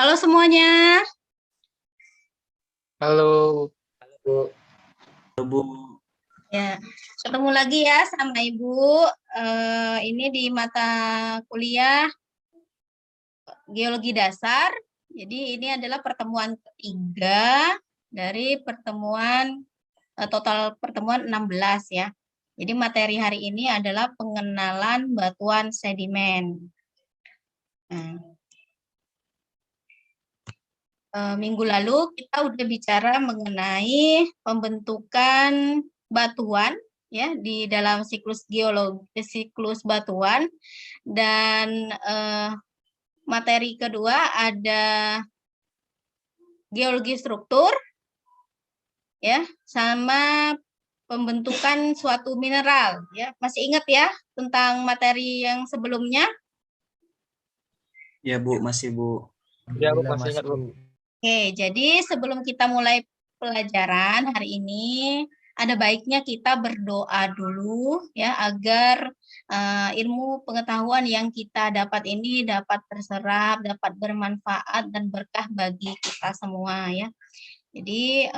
Halo semuanya. Halo, Bu. Bu. Ya, ketemu lagi ya sama Ibu. Ini di mata kuliah Geologi Dasar. Jadi ini adalah pertemuan ketiga dari total pertemuan 16 ya. Jadi materi hari ini adalah pengenalan batuan sedimen. Nah, minggu lalu kita udah bicara mengenai pembentukan batuan ya di dalam siklus geologi, siklus batuan, dan materi kedua ada geologi struktur ya, sama pembentukan suatu mineral ya. Masih ingat ya tentang materi yang sebelumnya? Ya Bu, masih Bu. Ya, Bu, masih ingat, Bu. Oke, jadi sebelum kita mulai pelajaran hari ini, ada baiknya kita berdoa dulu ya agar ilmu pengetahuan yang kita dapat ini dapat terserap, dapat bermanfaat dan berkah bagi kita semua ya. Jadi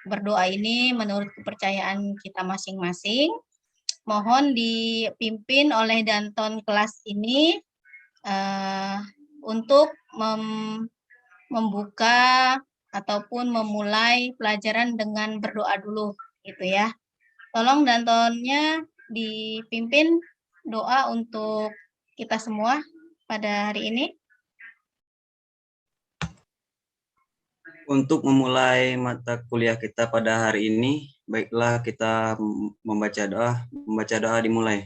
berdoa ini menurut kepercayaan kita masing-masing. Mohon dipimpin oleh Danton kelas ini untuk membuka ataupun memulai pelajaran dengan berdoa dulu gitu ya. Tolong Dantonnya dipimpin doa untuk kita semua pada hari ini. Untuk memulai mata kuliah kita pada hari ini, baiklah kita membaca doa. Membaca doa dimulai.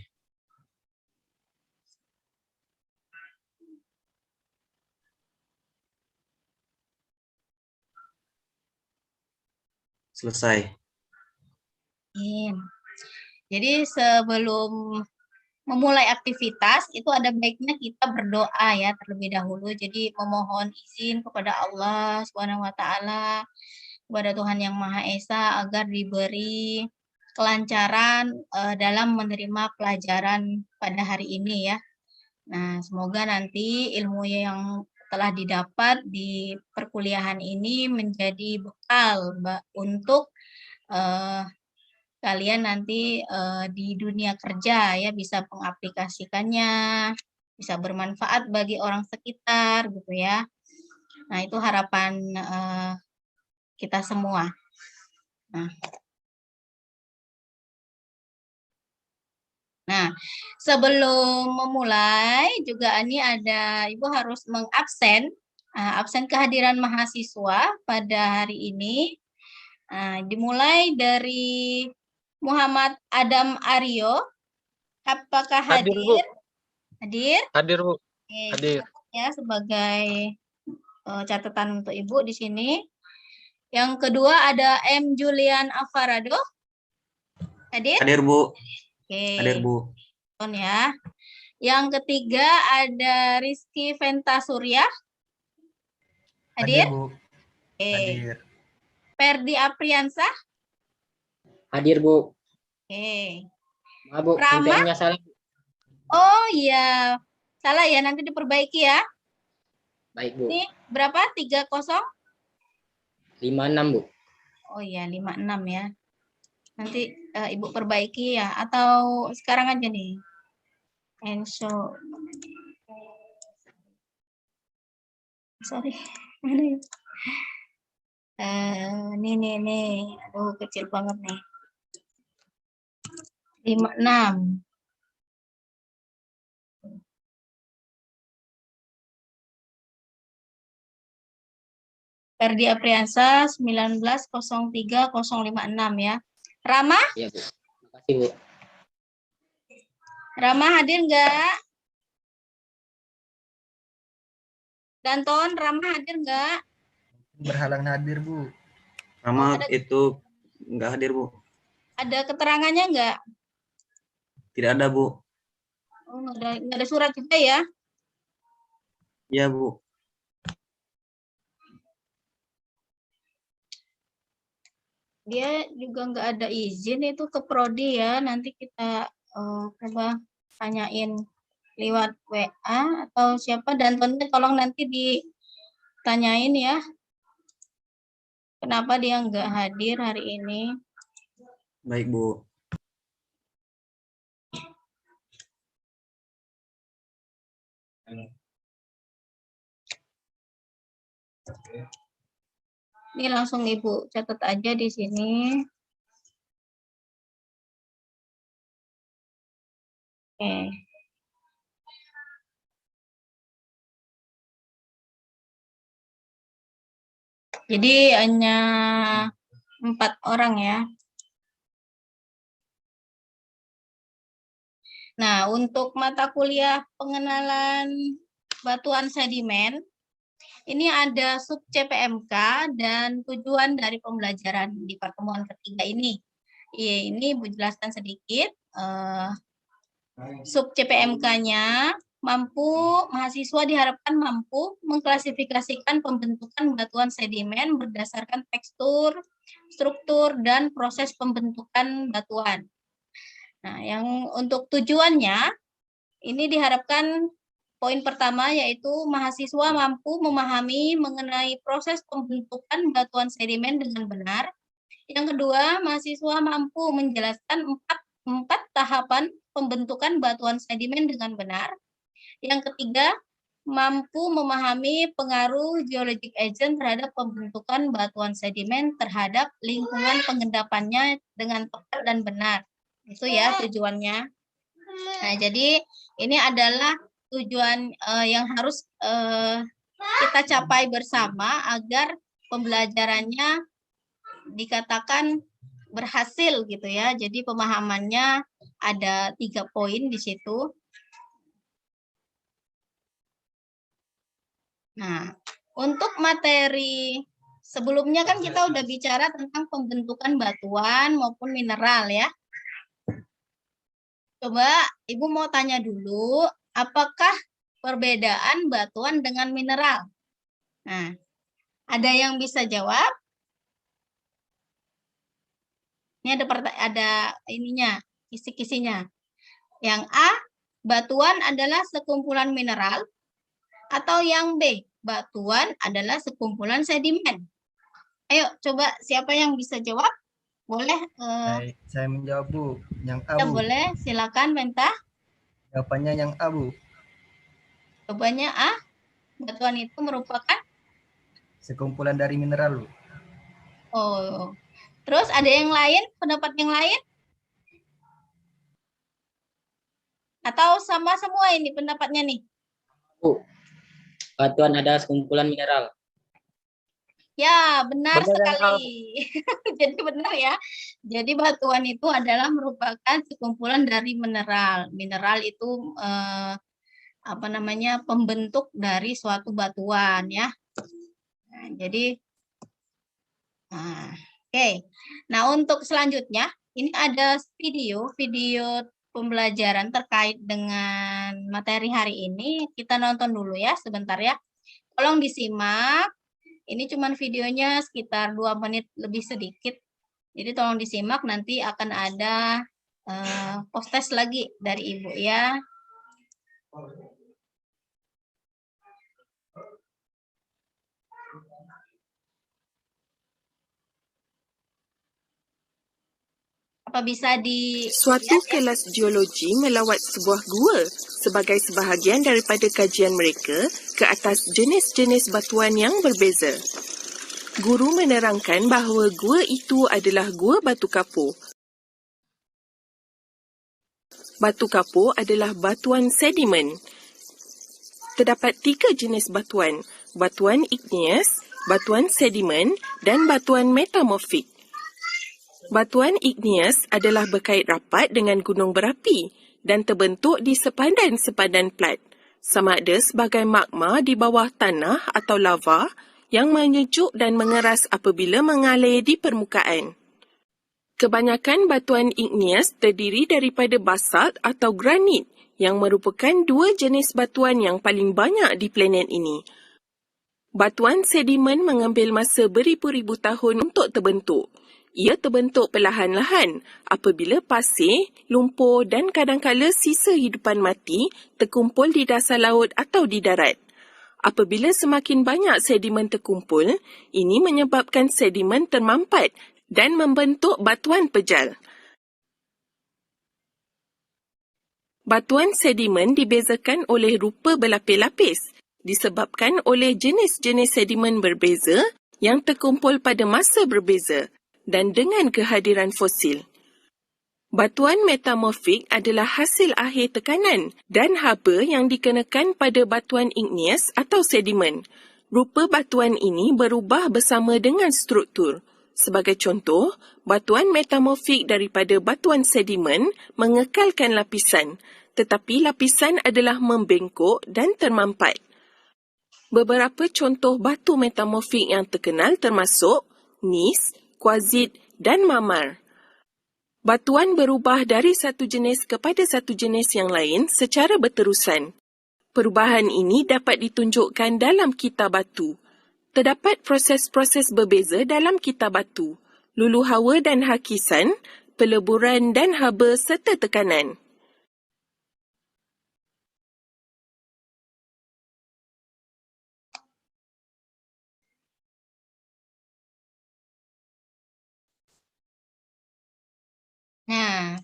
Selesai. Jadi sebelum memulai aktivitas itu ada baiknya kita berdoa ya terlebih dahulu. Jadi memohon izin kepada Allah Subhanahu wa taala, kepada Tuhan Yang Maha Esa agar diberi kelancaran dalam menerima pelajaran pada hari ini ya. Nah, semoga nanti ilmu yang telah didapat di perkuliahan ini menjadi bekal untuk kalian nanti di dunia kerja ya bisa mengaplikasikannya, bisa bermanfaat bagi orang sekitar gitu ya. Nah, itu harapan kita semua. Nah, sebelum memulai juga ini ada Ibu harus mengabsen absen kehadiran mahasiswa pada hari ini. Dimulai dari Muhammad Adam Aryo. Apakah hadir? Hadir, Bu. Hadir? Hadir, Bu. Oke, Hadir. ya sebagai catatan untuk Ibu di sini. Yang kedua ada M. Julian Alvarado. Hadir? Hadir Bu. Oke. Hadir Bu. Ya. Yang ketiga ada Rizky Venta Surya. Hadir? Hadir, Bu. Oke. Hadir. Ferdi Apriansa. Hadir, Bu. Oke. Maaf, Bu. Rama? Nya salah. Oh iya. Salah ya, nanti diperbaiki ya. Baik, Bu. Ini berapa? 30? 56, Bu. Oh iya, 56 ya. Nanti Ibu perbaiki ya. Atau sekarang aja nih. Enso. Sorry. Nih. Aduh, kecil banget nih. 56. Ferdi Apriansa 1903-056 ya. Rama? Iya, Bu. Makasih, Bu. Rama hadir nggak? Danton, Rama hadir nggak? Berhalang hadir, Bu. Rama itu nggak hadir Bu. Ada keterangannya nggak? Tidak ada Bu. Oh, nggak ada surat juga ya? Iya Bu. Dia juga nggak ada izin itu ke Prodi ya. Nanti kita coba tanyain lewat WA atau siapa. Dantonnya tolong nanti tanyain ya, kenapa dia nggak hadir hari ini. Baik, Bu. Ini langsung Ibu catat aja di sini. Oke. Jadi hanya 4 orang ya. Nah, untuk mata kuliah pengenalan batuan sedimen, ini ada sub CPMK dan tujuan dari pembelajaran di pertemuan ketiga ini. Ini Ibu jelaskan sedikit. Sub CPMK-nya mahasiswa diharapkan mampu mengklasifikasikan pembentukan batuan sedimen berdasarkan tekstur, struktur, dan proses pembentukan batuan. Nah, yang untuk tujuannya, ini diharapkan poin pertama yaitu mahasiswa mampu memahami mengenai proses pembentukan batuan sedimen dengan benar. Yang kedua, mahasiswa mampu menjelaskan empat tahapan pembentukan batuan sedimen dengan benar. Yang ketiga, mampu memahami pengaruh geologic agent terhadap pembentukan batuan sedimen terhadap lingkungan pengendapannya dengan tepat dan benar. Itu ya tujuannya. Nah, jadi ini adalah tujuan yang harus kita capai bersama agar pembelajarannya dikatakan berhasil gitu ya. Jadi pemahamannya ada 3 poin di situ. Nah, untuk materi sebelumnya kan kita udah bicara tentang pembentukan batuan maupun mineral ya. Coba Ibu mau tanya dulu, apakah perbedaan batuan dengan mineral? Nah, ada yang bisa jawab? Ini ada ininya, kisi-kisinya. Yang A, batuan adalah sekumpulan mineral. Atau yang B, batuan adalah sekumpulan sedimen. Ayo, coba siapa yang bisa jawab? Boleh? Baik, saya menjawab, Bu. Yang A, Ya, Bu. boleh. Silakan, Benta. Jawabannya yang A, Bu. Jawabannya A, batuan itu merupakan? Sekumpulan dari mineral, Bu. Oh, terus ada yang lain? Pendapat yang lain? Atau sama semua ini pendapatnya nih? Bu, batuan adalah sekumpulan mineral. Ya, benar sekali. Jadi benar ya. Jadi batuan itu adalah merupakan sekumpulan dari mineral. Mineral itu apa namanya, pembentuk dari suatu batuan ya. Nah, jadi oke. Nah, untuk selanjutnya ini ada video pembelajaran terkait dengan materi hari ini. Kita nonton dulu ya sebentar ya. Tolong disimak. Ini cuman videonya sekitar 2 menit lebih sedikit. Jadi tolong disimak, nanti akan ada post-test lagi dari Ibu ya. Apa bisa Suatu kelas geologi melawat sebuah gua sebagai sebahagian daripada kajian mereka ke atas jenis-jenis batuan yang berbeza. Guru menerangkan bahawa gua itu adalah gua batu kapur. Batu kapur adalah batuan sedimen. Terdapat 3 jenis batuan: batuan igneous, batuan sedimen dan batuan metamorfik. Batuan igneous adalah berkait rapat dengan gunung berapi dan terbentuk di sepadan-sepadan plat, sama ada sebagai magma di bawah tanah atau lava yang menyejuk dan mengeras apabila mengalir di permukaan. Kebanyakan batuan igneous terdiri daripada basalt atau granit yang merupakan 2 jenis batuan yang paling banyak di planet ini. Batuan sedimen mengambil masa beribu-ribu tahun untuk terbentuk. Ia terbentuk perlahan-lahan apabila pasir, lumpur dan kadangkala sisa hidupan mati terkumpul di dasar laut atau di darat. Apabila semakin banyak sedimen terkumpul, ini menyebabkan sedimen termampat dan membentuk batuan pejal. Batuan sedimen dibezakan oleh rupa berlapis-lapis disebabkan oleh jenis-jenis sedimen berbeza yang terkumpul pada masa berbeza dan dengan kehadiran fosil. Batuan metamorfik adalah hasil akhir tekanan dan haba yang dikenakan pada batuan igneous atau sedimen. Rupa batuan ini berubah bersama dengan struktur. Sebagai contoh, batuan metamorfik daripada batuan sedimen mengekalkan lapisan, tetapi lapisan adalah membengkok dan termampat. Beberapa contoh batu metamorfik yang terkenal termasuk gneiss, kuarsit dan marmar. Batuan berubah dari satu jenis kepada satu jenis yang lain secara berterusan. Perubahan ini dapat ditunjukkan dalam kitar batu. Terdapat proses-proses berbeza dalam kitar batu, lulu hawa dan hakisan, peleburan dan haba serta tekanan. Nah,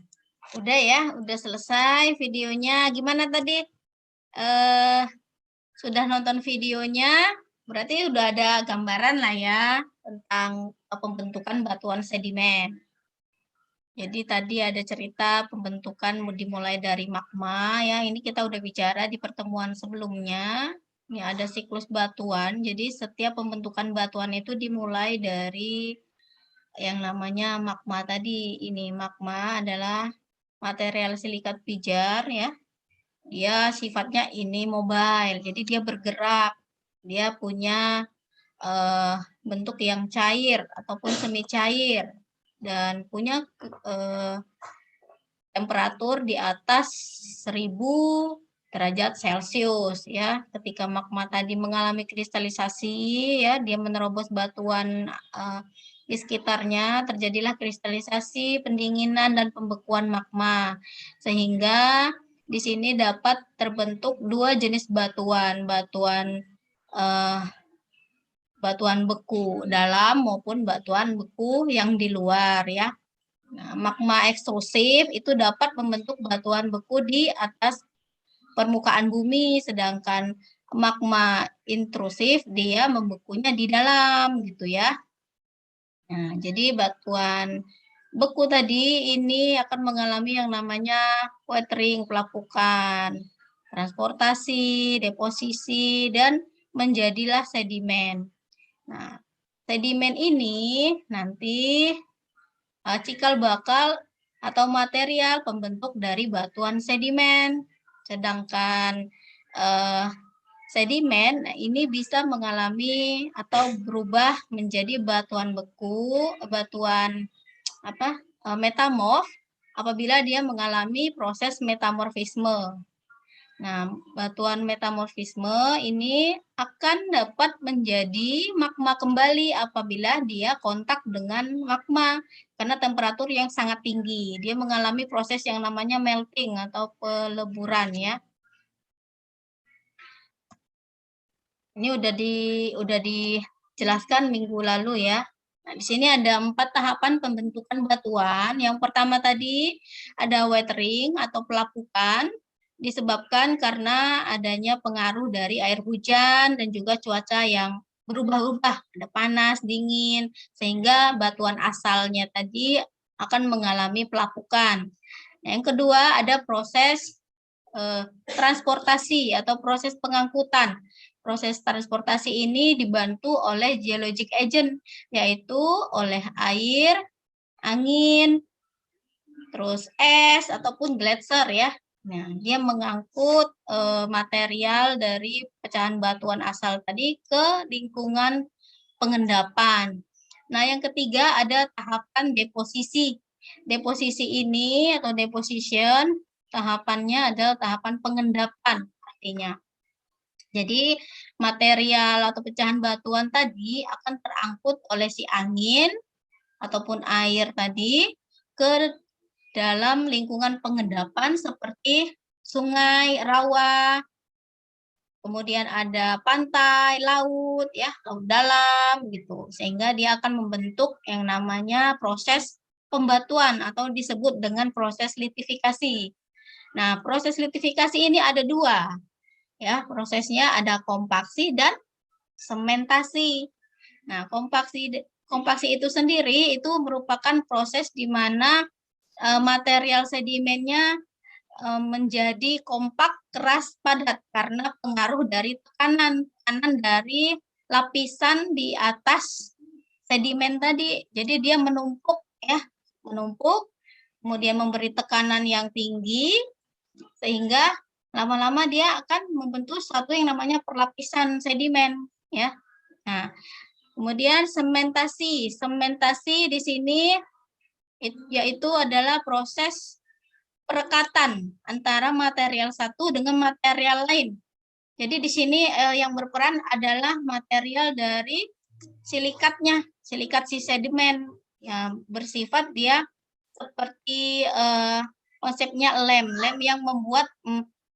udah ya, udah selesai videonya. Gimana tadi? Sudah nonton videonya? Berarti udah ada gambaran lah ya tentang pembentukan batuan sedimen. Jadi tadi ada cerita pembentukan dimulai dari magma ya. Ini kita udah bicara di pertemuan sebelumnya. Ini ada siklus batuan. Jadi setiap pembentukan batuan itu dimulai dari yang namanya magma tadi. Ini magma adalah material silikat pijar ya. Dia sifatnya ini mobile. Jadi dia bergerak. Dia punya bentuk yang cair ataupun semi cair dan punya temperatur di atas 1000 derajat Celcius ya. Ketika magma tadi mengalami kristalisasi ya, dia menerobos batuan di sekitarnya, terjadilah kristalisasi, pendinginan dan pembekuan magma. Sehingga di sini dapat terbentuk dua jenis batuan, batuan beku dalam maupun batuan beku yang di luar ya. Nah, magma ekstrusif itu dapat membentuk batuan beku di atas permukaan bumi, sedangkan magma intrusif dia membekunya di dalam gitu ya. Nah, jadi batuan beku tadi ini akan mengalami yang namanya weathering, pelapukan, transportasi, deposisi, dan menjadilah sedimen. Nah, sedimen ini nanti cikal bakal atau material pembentuk dari batuan sedimen. Sedangkan sedimen ini bisa mengalami atau berubah menjadi batuan beku, batuan metamorf apabila dia mengalami proses metamorfisme. Nah, batuan metamorfisme ini akan dapat menjadi magma kembali apabila dia kontak dengan magma karena temperatur yang sangat tinggi. Dia mengalami proses yang namanya melting atau peleburan ya. Ini udah dijelaskan minggu lalu ya. Nah, di sini ada 4 tahapan pembentukan batuan. Yang pertama tadi ada weathering atau pelapukan, disebabkan karena adanya pengaruh dari air hujan dan juga cuaca yang berubah-ubah, ada panas, dingin, sehingga batuan asalnya tadi akan mengalami pelapukan. Nah, yang kedua ada proses transportasi atau proses pengangkutan. Proses transportasi ini dibantu oleh geologic agent, yaitu oleh air, angin, terus es, ataupun gletser ya. Nah, dia mengangkut material dari pecahan batuan asal tadi ke lingkungan pengendapan. Nah, yang ketiga ada tahapan deposisi. Deposisi ini atau deposition, tahapannya adalah tahapan pengendapan artinya. Jadi, material atau pecahan batuan tadi akan terangkut oleh si angin ataupun air tadi ke dalam lingkungan pengendapan seperti sungai, rawa, kemudian ada pantai, laut, ya, laut dalam gitu. Sehingga dia akan membentuk yang namanya proses pembatuan atau disebut dengan proses litifikasi. Nah, proses litifikasi ini ada dua, ya, prosesnya ada kompaksi dan sementasi. Nah, kompaksi itu sendiri itu merupakan proses di mana material sedimennya menjadi kompak, keras, padat karena pengaruh dari tekanan dari lapisan di atas sedimen tadi. Jadi dia menumpuk, ya, menumpuk, kemudian memberi tekanan yang tinggi sehingga lama-lama dia akan membentuk suatu yang namanya perlapisan sedimen, ya. Nah, kemudian sementasi. Sementasi di sini yaitu adalah proses perekatan antara material satu dengan material lain. Jadi di sini yang berperan adalah material dari silikatnya, silikat si sedimen yang bersifat dia seperti konsepnya lem yang membuat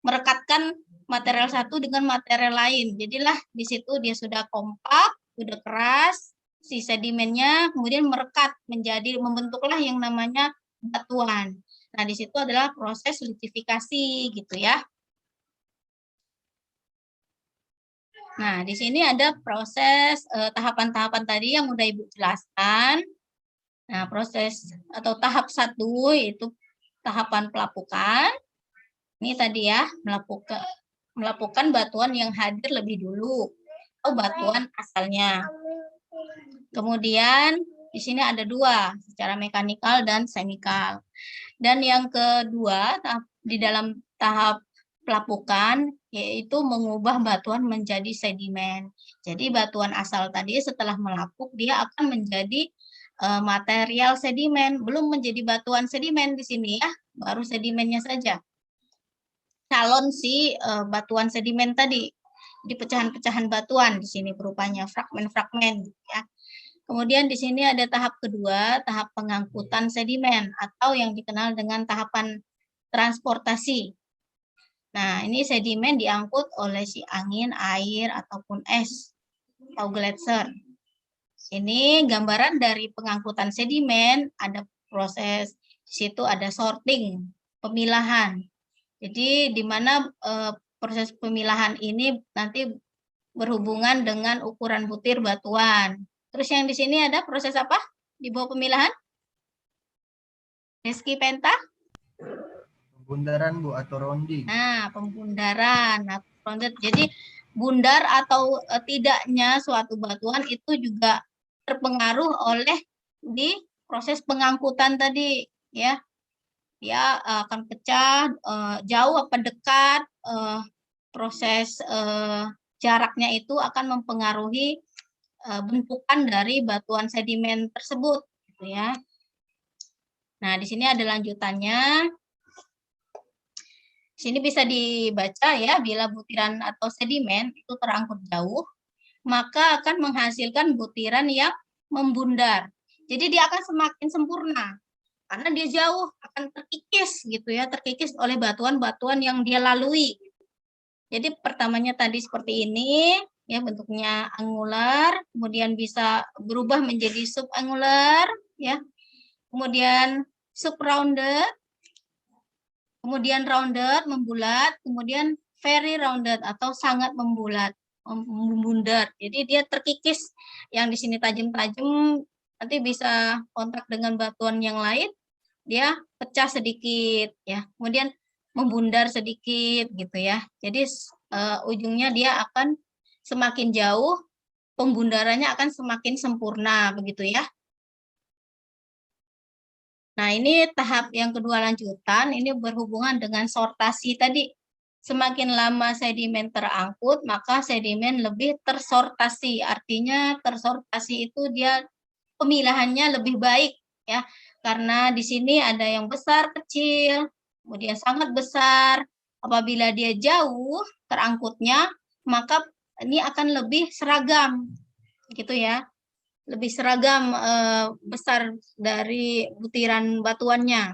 merekatkan material satu dengan material lain. Jadilah di situ dia sudah kompak, sudah keras, si sedimennya kemudian merekat membentuklah yang namanya batuan. Nah, di situ adalah proses litifikasi gitu ya. Nah, di sini ada proses tahapan-tahapan tadi yang udah Ibu jelaskan. Nah, proses atau tahap 1 itu tahapan pelapukan. Ini tadi ya, melapukan batuan yang hadir lebih dulu atau batuan asalnya. Kemudian di sini ada dua, secara mekanikal dan semikal. Dan yang kedua, di dalam tahap pelapukan, yaitu mengubah batuan menjadi sedimen. Jadi batuan asal tadi setelah melapuk, dia akan menjadi material sedimen. Belum menjadi batuan sedimen di sini ya, baru sedimennya saja. Calon si batuan sedimen tadi. Di pecahan-pecahan batuan di sini berupanya fragmen-fragmen ya. Kemudian di sini ada tahap kedua, tahap pengangkutan sedimen atau yang dikenal dengan tahapan transportasi. Nah, ini sedimen diangkut oleh si angin, air, ataupun es atau gletser. Ini gambaran dari pengangkutan sedimen, ada proses, di situ ada sorting, pemilahan. Jadi di mana proses pemilahan ini nanti berhubungan dengan ukuran butir batuan. Terus yang di sini ada proses apa di bawah pemilahan? Rizky Penta? Pembundaran Bu atau rounding. Nah, pembundaran atau rounded. Jadi bundar atau tidaknya suatu batuan itu juga terpengaruh oleh di proses pengangkutan tadi ya. Dia akan pecah jauh apa dekat, proses jaraknya itu akan mempengaruhi bentukan dari batuan sedimen tersebut gitu ya. Nah, di sini ada lanjutannya. Di sini bisa dibaca ya, bila butiran atau sedimen itu terangkut jauh, maka akan menghasilkan butiran yang membundar. Jadi dia akan semakin sempurna karena dia jauh, akan terkikis gitu ya, terkikis oleh batuan-batuan yang dia lalui. Jadi pertamanya tadi seperti ini, ya bentuknya angular, kemudian bisa berubah menjadi subangular, ya. Kemudian subrounded, kemudian rounded, membulat, kemudian very rounded atau sangat membulat, membundar. Jadi dia terkikis, yang di sini tajam-tajam, nanti bisa kontak dengan batuan yang lain, dia pecah sedikit, ya. Kemudian membundar sedikit gitu ya. Jadi ujungnya dia akan semakin jauh, pembundarannya akan semakin sempurna begitu ya. Nah, ini tahap yang kedua lanjutan, ini berhubungan dengan sortasi tadi. Semakin lama sedimen terangkut, maka sedimen lebih tersortasi. Artinya tersortasi itu dia pemilahannya lebih baik ya. Karena di sini ada yang besar, kecil, kemudian sangat besar. Apabila dia jauh terangkutnya, maka ini akan lebih seragam, gitu ya. Lebih seragam besar dari butiran batuannya.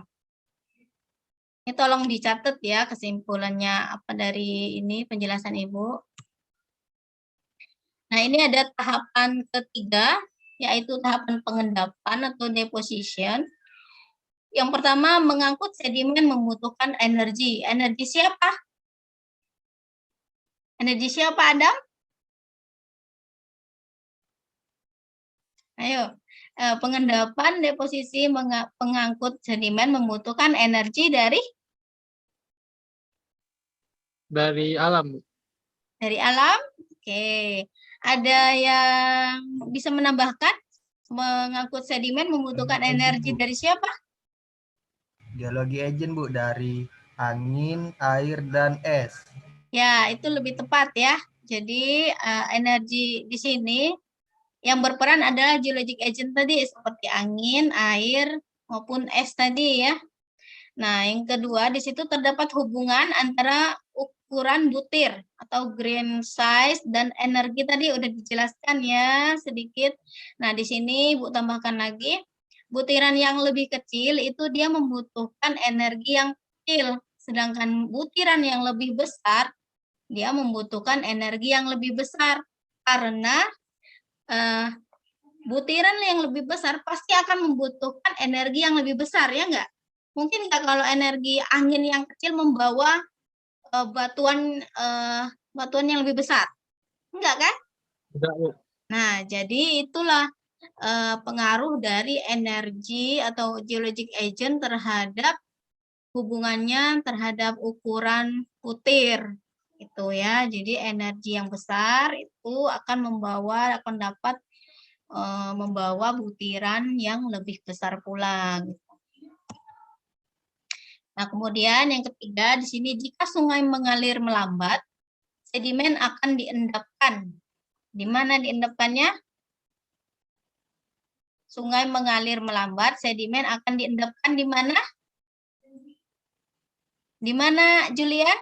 Ini tolong dicatat ya kesimpulannya apa dari ini penjelasan Ibu. Nah, ini ada tahapan ketiga, yaitu tahapan pengendapan atau deposition. Yang pertama, mengangkut sedimen membutuhkan energi. Energi siapa? Energi siapa, Adam? Ayo. Pengendapan deposisi pengangkut sedimen membutuhkan energi dari alam, Bu. Dari alam. Oke. Ada yang bisa menambahkan? Mengangkut sedimen membutuhkan energi dari siapa? Geologi agent, Bu, dari angin, air, dan es. Ya, itu lebih tepat ya. Jadi energi di sini yang berperan adalah geologic agent tadi, seperti angin, air, maupun es tadi ya. Nah, yang kedua, di situ terdapat hubungan antara ukuran butir atau grain size dan energi tadi udah dijelaskan ya sedikit. Nah, di sini Bu tambahkan lagi, butiran yang lebih kecil itu dia membutuhkan energi yang kecil, sedangkan butiran yang lebih besar dia membutuhkan energi yang lebih besar karena butiran yang lebih besar pasti akan membutuhkan energi yang lebih besar, ya enggak? Mungkin enggak kalau energi angin yang kecil membawa batuan yang lebih besar? Enggak kan? Enggak, Bu. Nah, jadi itulah pengaruh dari energi atau geologic agent terhadap hubungannya terhadap ukuran butir. Itu ya. Jadi energi yang besar itu akan dapat membawa butiran yang lebih besar pula. Nah, kemudian yang ketiga di sini, jika sungai mengalir melambat, sedimen akan diendapkan. Di mana diendapkannya? Sungai mengalir melambat, sedimen akan diendapkan di mana? Di mana, Julian?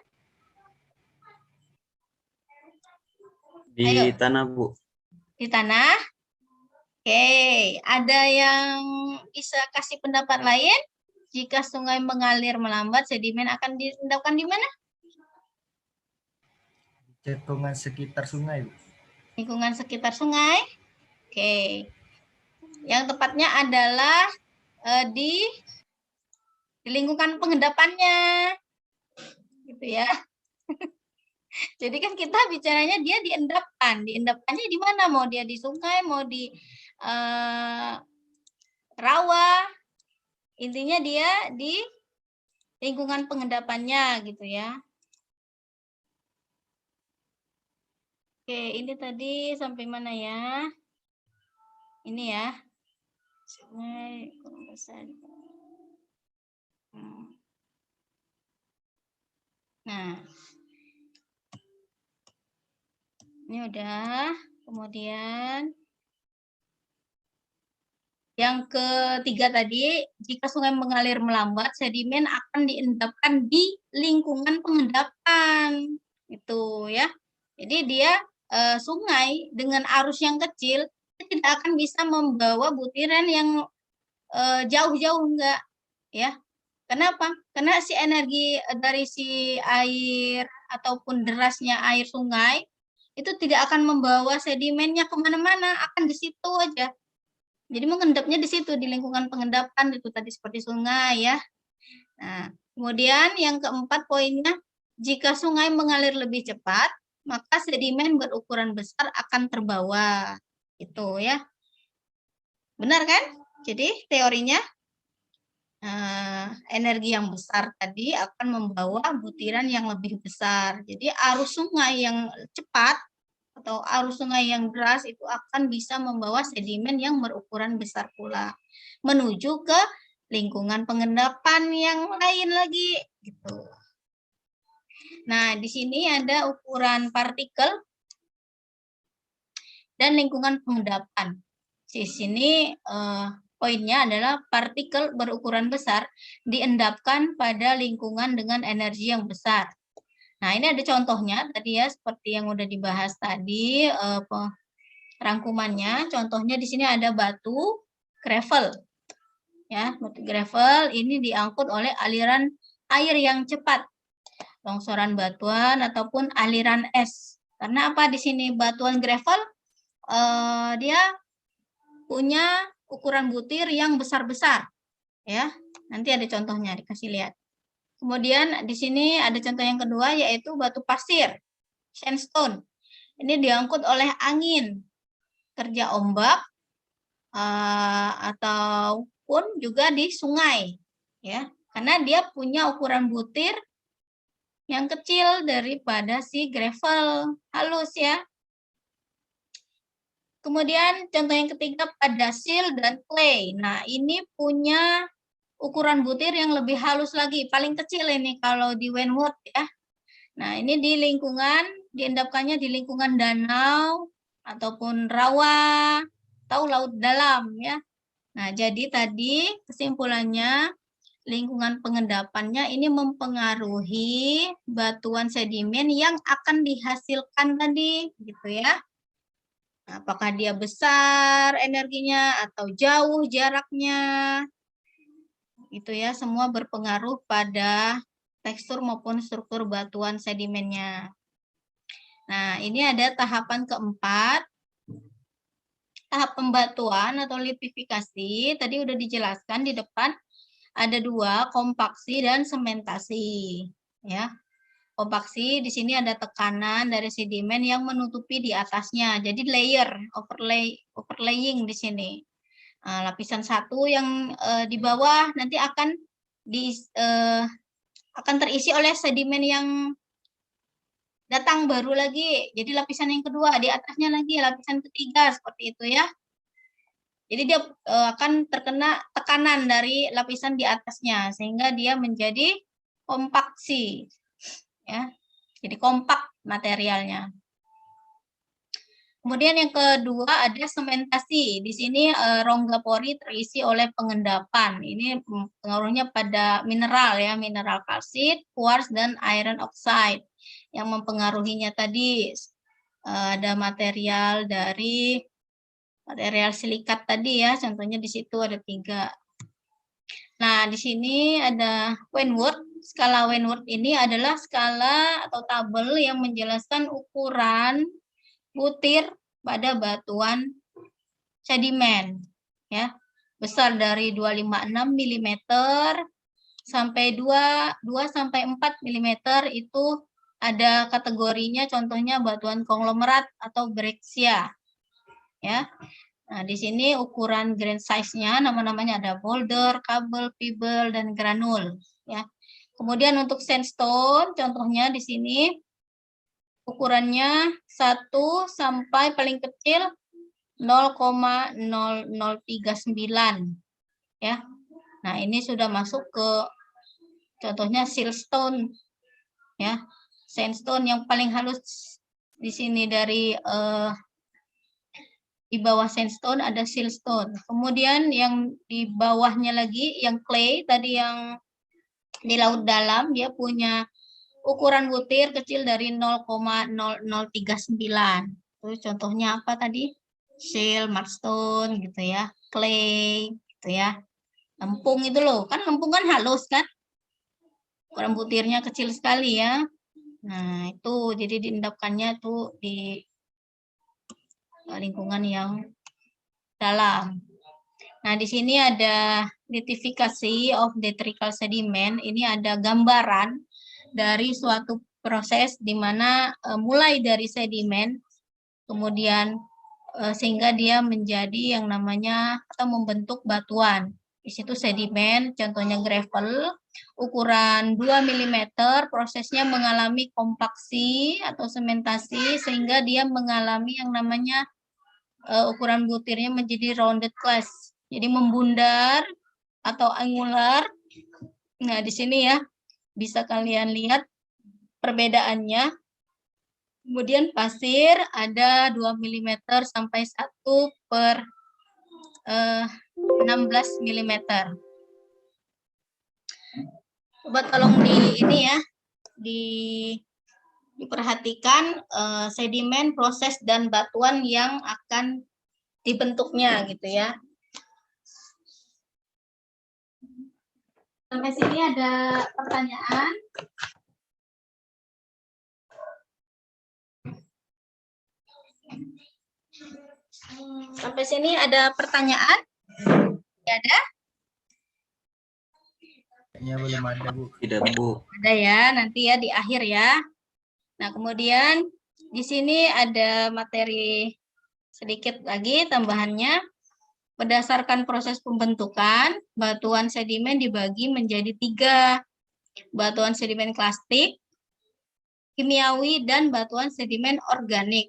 Di Ayo. tanah, Bu. Di tanah? Oke, ada yang bisa kasih pendapat lain? Jika sungai mengalir melambat, sedimen akan diendapkan di mana? Lingkungan sekitar sungai, Bu. Lingkungan sekitar sungai. Oke. Yang tepatnya adalah di lingkungan pengendapannya. Gitu ya. Jadi kan kita bicaranya dia diendapkan. Diendapkannya di mana? Mau dia di sungai, mau di rawa. Intinya dia di lingkungan pengendapannya gitu ya. Oke, ini tadi sampai mana ya? Ini ya. Sungai besar. Nah. Ini udah. Kemudian yang ketiga tadi, jika sungai mengalir melambat, sedimen akan diendapkan di lingkungan pengendapan. Itu ya. Jadi dia sungai dengan arus yang kecil tidak akan bisa membawa butiran yang jauh-jauh, enggak ya. Kenapa? Karena si energi dari si air ataupun derasnya air sungai itu tidak akan membawa sedimennya kemana-mana, akan di situ aja. Jadi mengendapnya di situ, di lingkungan pengendapan itu tadi seperti sungai ya. Nah, kemudian yang keempat poinnya, jika sungai mengalir lebih cepat, maka sedimen berukuran besar akan terbawa. Itu ya. Benar kan? Jadi teorinya energi yang besar tadi akan membawa butiran yang lebih besar. Jadi arus sungai yang cepat atau arus sungai yang deras itu akan bisa membawa sedimen yang berukuran besar pula menuju ke lingkungan pengendapan yang lain lagi gitu. Nah, di sini ada ukuran partikel dan lingkungan pengendapan. Di sini poinnya adalah partikel berukuran besar diendapkan pada lingkungan dengan energi yang besar. Nah, ini ada contohnya tadi ya, seperti yang udah dibahas tadi rangkumannya. Contohnya di sini ada batu gravel. Ya, batu gravel ini diangkut oleh aliran air yang cepat, longsoran batuan ataupun aliran es. Karena apa di sini batuan gravel dia punya ukuran butir yang besar-besar, ya. Nanti ada contohnya dikasih lihat. Kemudian di sini ada contoh yang kedua yaitu batu pasir, sandstone. Ini diangkut oleh angin, kerja ombak ataupun juga di sungai, ya. Karena dia punya ukuran butir yang kecil daripada si gravel halus, ya. Kemudian contoh yang ketiga pada sill dan clay. Nah, ini punya ukuran butir yang lebih halus lagi, paling kecil ini kalau di Wentworth, ya. Nah, ini di lingkungan, diendapkannya di lingkungan danau ataupun rawa atau laut dalam, ya. Nah, jadi tadi kesimpulannya lingkungan pengendapannya ini mempengaruhi batuan sedimen yang akan dihasilkan tadi, gitu ya. Apakah dia besar energinya atau jauh jaraknya, itu ya, semua berpengaruh pada tekstur maupun struktur batuan sedimennya. Nah, ini ada tahapan keempat, tahap pembatuan atau litifikasi. Tadi udah dijelaskan di depan ada dua, kompaksi dan sementasi, ya. Kompaksi di sini ada tekanan dari sedimen yang menutupi di atasnya. Jadi layer, overlaying di sini. Lapisan satu yang di bawah nanti akan terisi oleh sedimen yang datang baru lagi. Jadi lapisan yang kedua, di atasnya lagi lapisan ketiga, seperti itu ya. Jadi dia akan terkena tekanan dari lapisan di atasnya sehingga dia menjadi kompaksi. Ya, jadi kompak materialnya. Kemudian yang kedua ada sementasi. Di sini rongga pori terisi oleh pengendapan. Ini pengaruhnya pada mineral ya, mineral kalsit, quartz dan iron oxide. Yang mempengaruhinya tadi ada material dari material silikat tadi ya, contohnya di situ ada 3. Nah, di sini ada Wentworth. Skala Wentworth ini adalah skala atau tabel yang menjelaskan ukuran butir pada batuan sedimen. Ya, besar dari 256 mm sampai 2 sampai 4 mm itu ada kategorinya, contohnya batuan konglomerat atau breccia. Ya. Nah, di sini ukuran grain size-nya nama-namanya ada boulder, pebble, pebble dan granul, ya. Kemudian untuk sandstone contohnya di sini ukurannya 1 sampai paling kecil 0,0039, ya. Nah, ini sudah masuk ke contohnya siltstone, ya. Sandstone yang paling halus di sini dari di bawah sandstone ada siltstone. Kemudian yang di bawahnya lagi yang clay tadi yang di laut dalam dia punya ukuran butir kecil dari 0,0039. Terus contohnya apa tadi? Shale, mudstone gitu ya, clay gitu ya. Lempung itu loh, kan lempung kan halus kan? Ukuran butirnya kecil sekali ya. Nah, itu jadi diendapkannya tuh di lingkungan yang dalam. Nah, di sini ada litifikasi of detrital sediment. Ini ada gambaran dari suatu proses di mana mulai dari sedimen, kemudian sehingga dia menjadi yang namanya atau membentuk batuan. Di situ sedimen, contohnya gravel, ukuran 2 mm, prosesnya mengalami kompaksi atau sementasi sehingga dia mengalami yang namanya ukuran butirnya menjadi rounded class. Jadi membundar atau angular. Nah, di sini ya bisa kalian lihat perbedaannya. Kemudian pasir ada 2 mm sampai 1/16 mm. Coba tolong di ini ya, diperhatikan sedimen, proses dan batuan yang akan dibentuknya gitu ya. Sampai sini ada pertanyaan? Sampai sini ada pertanyaan? Tidak ada? Kayaknya belum ada, Bu. Tidak, Bu. Ada ya, nanti ya di akhir ya. Nah, kemudian di sini ada materi sedikit lagi tambahannya. Berdasarkan proses pembentukan, batuan sedimen dibagi menjadi 3. Batuan sedimen klasik, kimiawi, dan batuan sedimen organik.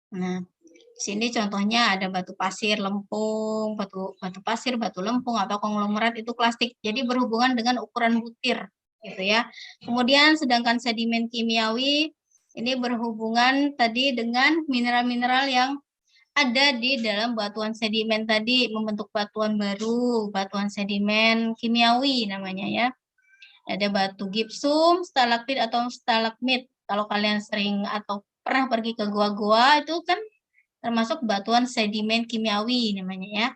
Nah, di sini contohnya ada batu pasir lempung, batu pasir, batu lempung, atau konglomerat itu klasik. Jadi berhubungan dengan ukuran butir, gitu ya. Kemudian sedangkan sedimen kimiawi ini berhubungan tadi dengan mineral-mineral yang ada di dalam batuan sedimen tadi, membentuk batuan baru, batuan sedimen kimiawi namanya ya. Ada batu gipsum, stalaktit atau stalagmit. Kalau kalian sering atau pernah pergi ke gua-gua itu kan termasuk batuan sedimen kimiawi namanya ya.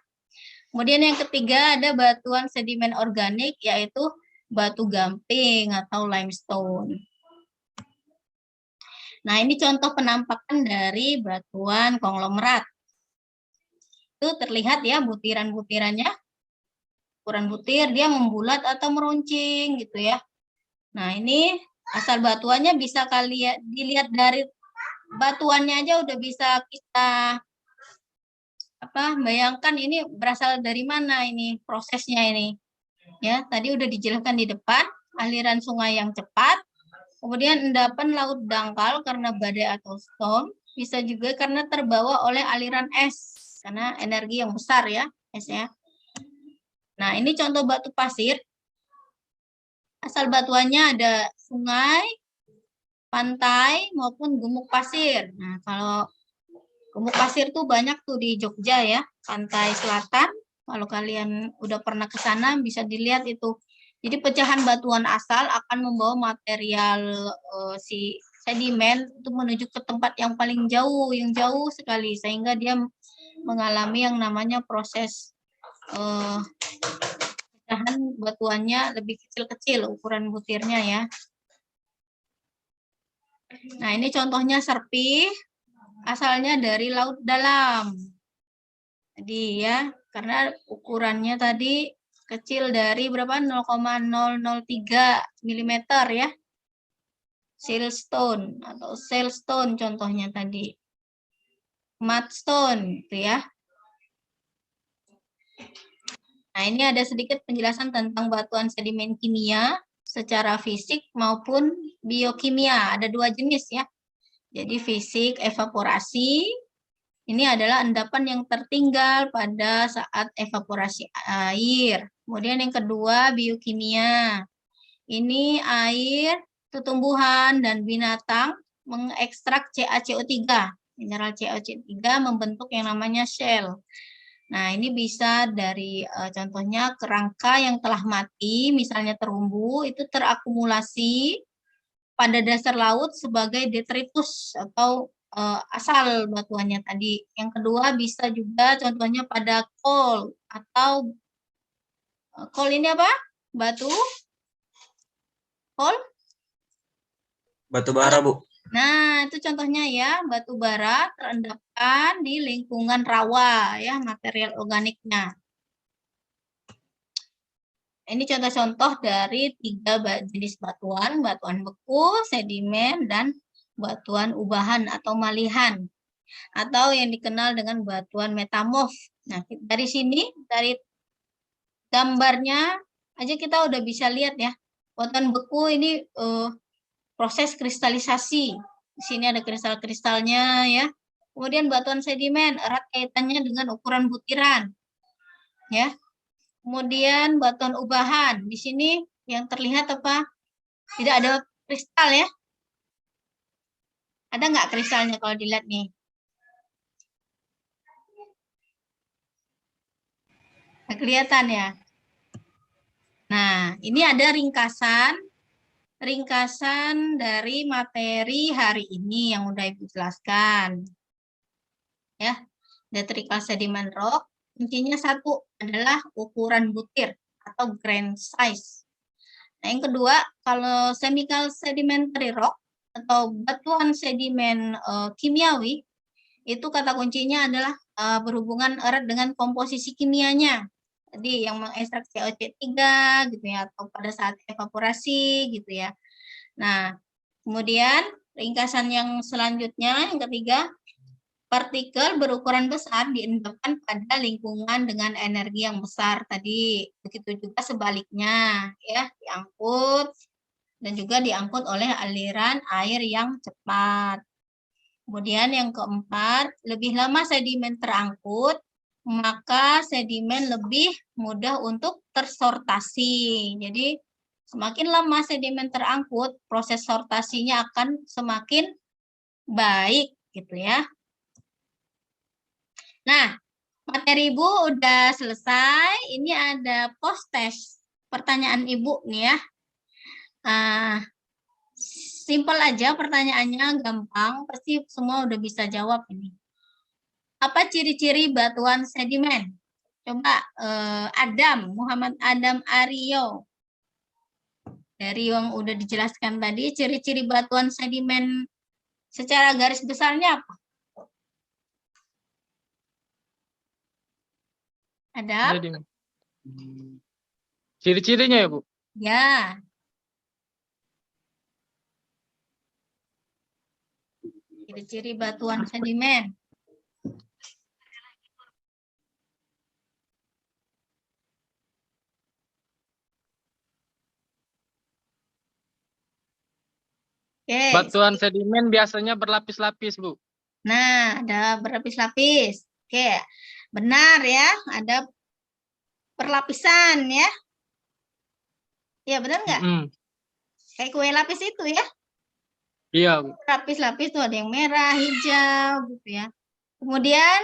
Kemudian yang ketiga ada batuan sedimen organik, yaitu batu gamping atau limestone. Nah, ini contoh penampakan dari batuan konglomerat. Itu terlihat ya butiran-butirannya. Ukuran butir dia membulat atau meruncing gitu ya. Nah, ini asal batuannya bisa kalian dilihat dari batuannya aja udah bisa kita bayangkan ini berasal dari mana ini prosesnya ini. Ya, tadi udah dijelaskan di depan, aliran sungai yang cepat, kemudian endapan laut dangkal karena badai atau storm, bisa juga karena terbawa oleh aliran es, karena energi yang besar ya, esnya. Nah, ini contoh batu pasir. Asal batuannya ada sungai, pantai, maupun gumuk pasir. Nah, kalau gumuk pasir tuh banyak tuh di Jogja ya, pantai selatan. Kalau kalian udah pernah ke sana, bisa dilihat itu. Jadi pecahan batuan asal akan membawa material si sedimen itu menuju ke tempat yang paling jauh, yang jauh sekali, sehingga dia mengalami yang namanya proses pecahan batuannya lebih kecil-kecil ukuran butirnya ya. Nah, ini contohnya serpih, asalnya dari laut dalam. Jadi ya, karena ukurannya tadi kecil dari berapa? 0,003 mm ya. Siltstone atau siltstone contohnya tadi. Mudstone gitu ya. Nah, ini ada sedikit penjelasan tentang batuan sedimen kimia secara fisik maupun biokimia. Ada 2 jenis ya. Jadi fisik evaporasi, ini adalah endapan yang tertinggal pada saat evaporasi air. Kemudian yang kedua biokimia. Ini air, tumbuhan dan binatang mengekstrak CaCO3. Mineral CaCO3 membentuk yang namanya shell. Nah, ini bisa dari contohnya kerangka yang telah mati, misalnya terumbu, itu terakumulasi pada dasar laut sebagai detritus atau asal batuannya tadi. Yang kedua bisa juga contohnya pada coal atau coal ini apa? Batu? Coal? Batu bara, Bu. Nah, itu contohnya ya, batu bara terendapkan di lingkungan rawa ya, material organiknya. Ini contoh-contoh dari 3 jenis batuan, batuan beku, sedimen, dan batuan ubahan atau malihan. Atau yang dikenal dengan batuan metamorf. Nah, dari sini, dari gambarnya aja kita udah bisa lihat ya. Batuan beku ini proses kristalisasi. Di sini ada kristal-kristalnya ya. Kemudian batuan sedimen erat kaitannya dengan ukuran butiran. Ya. Kemudian batuan ubahan. Di sini yang terlihat apa? Tidak ada kristal ya. Ada nggak kristalnya kalau dilihat nih? Nggak kelihatan ya. Nah, ini ada ringkasan dari materi hari ini yang udah Ibu jelaskan. Ya, detrical sediment rock, intinya satu adalah ukuran butir atau grain size. Nah, yang kedua, kalau chemical sedimentary rock atau batuan sedimen kimiawi, itu kata kuncinya adalah berhubungan erat dengan komposisi kimianya. Jadi yang mengekstrak CO3 gitu ya, atau pada saat evaporasi gitu ya. Nah, kemudian ringkasan yang selanjutnya, yang ketiga, partikel berukuran besar diendapkan pada lingkungan dengan energi yang besar tadi. Begitu juga sebaliknya, ya, diangkut dan juga diangkut oleh aliran air yang cepat. Kemudian yang keempat, lebih lama sedimen terangkut, maka sedimen lebih mudah untuk tersortasi. Jadi semakin lama sedimen terangkut, proses sortasinya akan semakin baik gitu ya. Nah, materi Ibu udah selesai. Ini ada post test pertanyaan Ibu nih ya. Simpel aja pertanyaannya, gampang. Pasti semua udah bisa jawab ini. Apa ciri-ciri batuan sedimen? Coba Muhammad Adam Aryo. Dari yang udah dijelaskan tadi, ciri-ciri batuan sedimen secara garis besarnya apa? Ada? Ciri-cirinya ya, Bu? Ya. Ciri-ciri batuan sedimen. Oke. Batuan sedimen biasanya berlapis-lapis, Bu. Nah, ada berlapis-lapis. Oke, benar ya, ada perlapisan ya. Ya, benar nggak? Kayak kue lapis itu ya. Iya, Bu. Lapis-lapis tuh ada yang merah, hijau gitu ya. Kemudian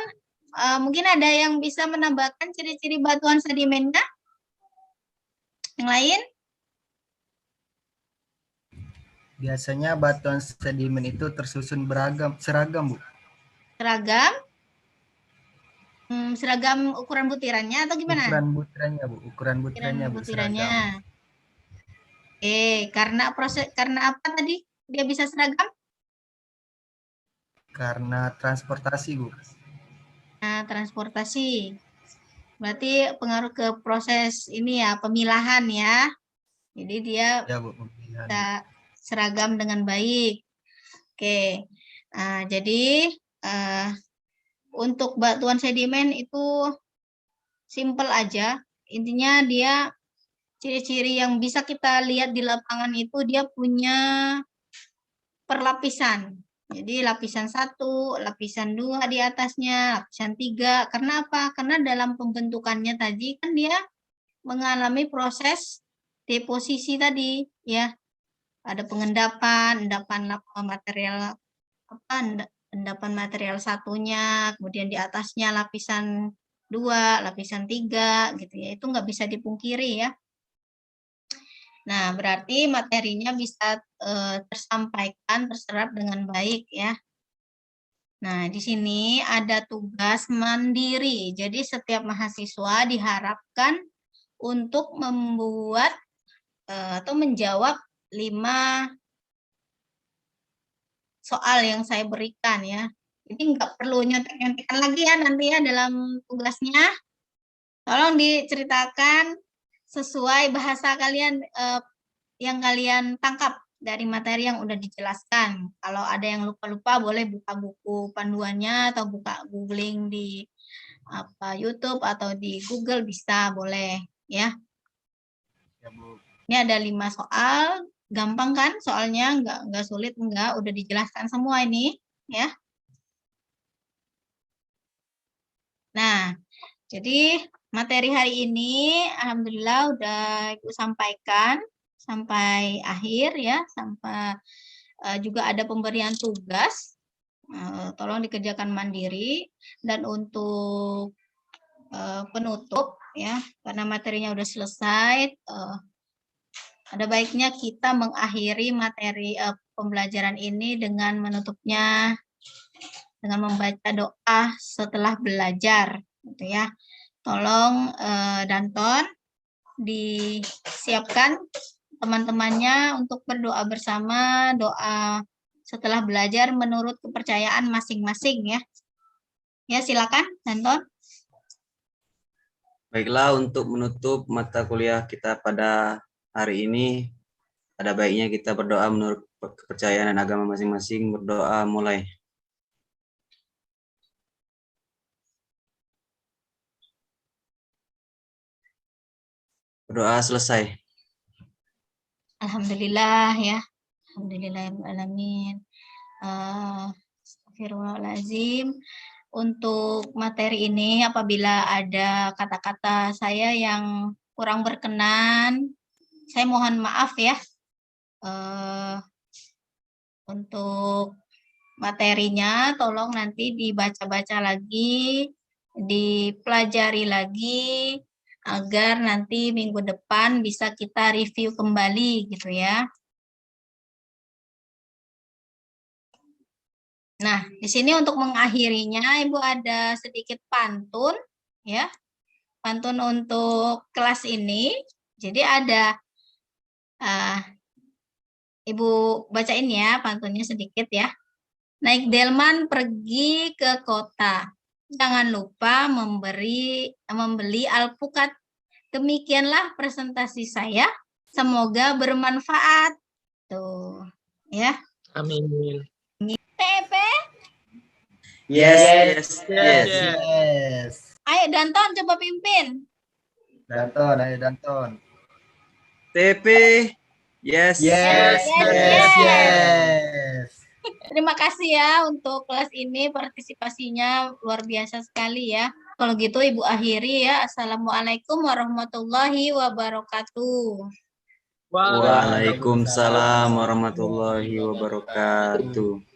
mungkin ada yang bisa menambahkan ciri-ciri batuan sedimennya? Yang lain? Biasanya batuan sedimen itu tersusun seragam, Bu. Seragam? Seragam ukuran butirannya atau gimana? Ukuran butirannya, Bu. Ukuran butirannya, Bu. Butirannya. Karena apa tadi dia bisa seragam? Karena transportasi, Bu. Nah, transportasi. Berarti pengaruh ke proses ini ya, pemilahan ya. Jadi dia Ya, Bu, pemilihan. bisa seragam dengan baik. Oke. Nah, jadi untuk batuan sedimen itu simple aja. Intinya dia ciri-ciri yang bisa kita lihat di lapangan itu dia punya perlapisan. Jadi lapisan 1, lapisan 2 di atasnya, lapisan 3. Karena apa? Karena dalam pembentukannya tadi kan dia mengalami proses deposisi tadi ya. Ada pengendapan, endapan material satunya, kemudian di atasnya lapisan 2, lapisan 3 gitu ya. Itu nggak bisa dipungkiri ya. Nah, berarti materinya bisa tersampaikan, terserap dengan baik ya. Nah, di sini ada tugas mandiri. Jadi setiap mahasiswa diharapkan untuk membuat atau menjawab 5 soal yang saya berikan ya. Jadi nggak perlu nyontek-nyontekan lagi ya nanti ya dalam tugasnya. Tolong diceritakan sesuai bahasa kalian yang kalian tangkap dari materi yang udah dijelaskan. Kalau ada yang lupa-lupa boleh buka buku panduannya atau buka googling di YouTube atau di Google bisa, boleh ya. Ya, Bu. Ini ada 5 soal, gampang kan soalnya, nggak sulit, udah dijelaskan semua ini ya. Nah, jadi materi hari ini alhamdulillah udah Ibu sampaikan sampai akhir ya, sampai juga ada pemberian tugas, tolong dikerjakan mandiri. Dan untuk penutup ya, karena materinya udah selesai, ada baiknya kita mengakhiri materi pembelajaran ini dengan menutupnya dengan membaca doa setelah belajar gitu ya. Tolong Danton disiapkan teman-temannya untuk berdoa bersama, doa setelah belajar menurut kepercayaan masing-masing ya. Ya, silakan, Danton. Baiklah, untuk menutup mata kuliah kita pada hari ini, ada baiknya kita berdoa menurut kepercayaan dan agama masing-masing. Berdoa mulai. Berdoa selesai. Alhamdulillah ya. Alhamdulillahirrahmanirrahim. Astagfirullahaladzim. Untuk materi ini apabila ada kata-kata saya yang kurang berkenan, saya mohon maaf ya. Untuk materinya tolong nanti dibaca-baca lagi, dipelajari lagi, agar nanti minggu depan bisa kita review kembali gitu ya. Nah, di sini untuk mengakhirinya Ibu ada sedikit pantun ya. Pantun untuk kelas ini. Jadi ada Ibu bacain ya pantunnya sedikit ya. Naik delman pergi ke kota. Jangan lupa membeli alpukat. Demikianlah presentasi saya. Semoga bermanfaat. Tuh, ya. Amin. TP. Yes. Yes. Ayo Danton coba pimpin. Danton, ayo Danton. TP. Yes. Yes. Terima kasih ya untuk kelas ini, partisipasinya luar biasa sekali ya. Kalau gitu Ibu akhiri ya. Assalamualaikum warahmatullahi wabarakatuh. Waalaikumsalam warahmatullahi wabarakatuh.